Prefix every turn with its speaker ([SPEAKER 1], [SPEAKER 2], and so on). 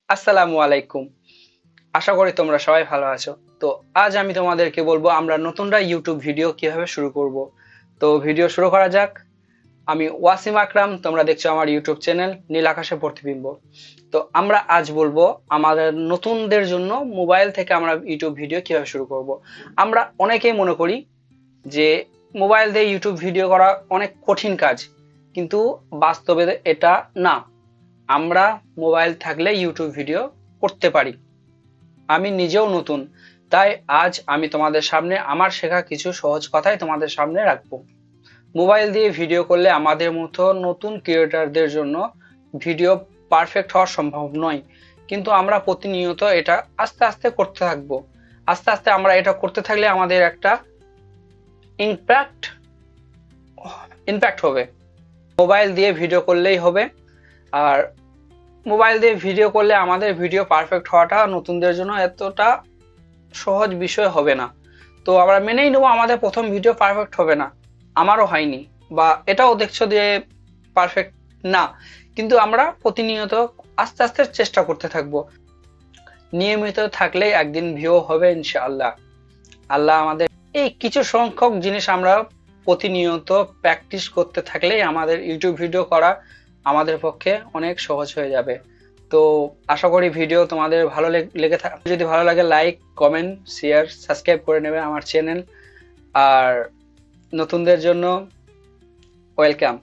[SPEAKER 1] আসসালামু আলাইকুম। আশা করি তোমরা সবাই ভালো আছো। তো আজ আমি তোমাদেরকে বলবো আমরা নতুনরা ইউটিউব ভিডিও কিভাবে শুরু করব। তো ভিডিও শুরু করা যাক। আমি ওয়াসিম আকরাম, তোমরা দেখছো আমার ইউটিউব চ্যানেল নীল আকাশে প্রতিবিম্ব। তো আমরা আজ বলবো আমাদের নতুনদের জন্য মোবাইল থেকে আমরা ইউটিউব ভিডিও কিভাবে শুরু করব। আমরা অনেকেই মনে করি যে মোবাইল দিয়ে ইউটিউব ভিডিও করা অনেক কঠিন কাজ, কিন্তু বাস্তবে এটা না। আমরা মোবাইল থাকলে ইউটিউব ভিডিও করতে পারি। আমি নিজেও নতুন, তাই আজ আমি তোমাদের সামনে আমার শেখা কিছু সহজ কথাই তোমাদের সামনে রাখবো। মোবাইল দিয়ে ভিডিও করলে আমাদের মতো নতুন ক্রিয়েটরদের জন্য ভিডিও পারফেক্ট হওয়া সম্ভব নয়, কিন্তু আমরা প্রতিনিয়ত এটা আস্তে আস্তে করতে থাকবো। আস্তে আস্তে আমরা এটা করতে থাকলে আমাদের একটা ইম্প্যাক্ট ইম্প্যাক্ট হবে। মোবাইল দিয়ে ভিডিও করলেই হবে। আর মোবাইল দিয়ে ভিডিও করলে আমাদের ভিডিও পারফেক্ট হওয়াটা নতুনদের জন্য এতটা সহজ বিষয় হবে না। তো আমরা মেনেই নেবো আমাদের প্রথম ভিডিও পারফেক্ট হবে না, আমারও হয়নি, বা এটাও দেখছো যে পারফেক্ট না, কিন্তু আমরা প্রতিনিয়ত আস্তে আস্তে চেষ্টা করতে থাকবো। নিয়মিত থাকলে একদিন ভিউ হবে ইনশাআল্লাহ। আল্লাহ আমাদের এই কিছু সংখ্যক জিনিস আমরা প্রতিনিয়ত প্র্যাকটিস করতে থাকলেই আমাদের ইউটিউব ভিডিও করা আমাদের পক্ষে অনেক সহজ হয়ে যাবে। তো আশা করি ভিডিও তোমাদের ভালো লেগে থাকে। যদি ভালো লাগে লাইক, কমেন্ট, শেয়ার, সাবস্ক্রাইব করে নেবে আমার চ্যানেল। আর নতুনদের জন্য ওয়েলকাম।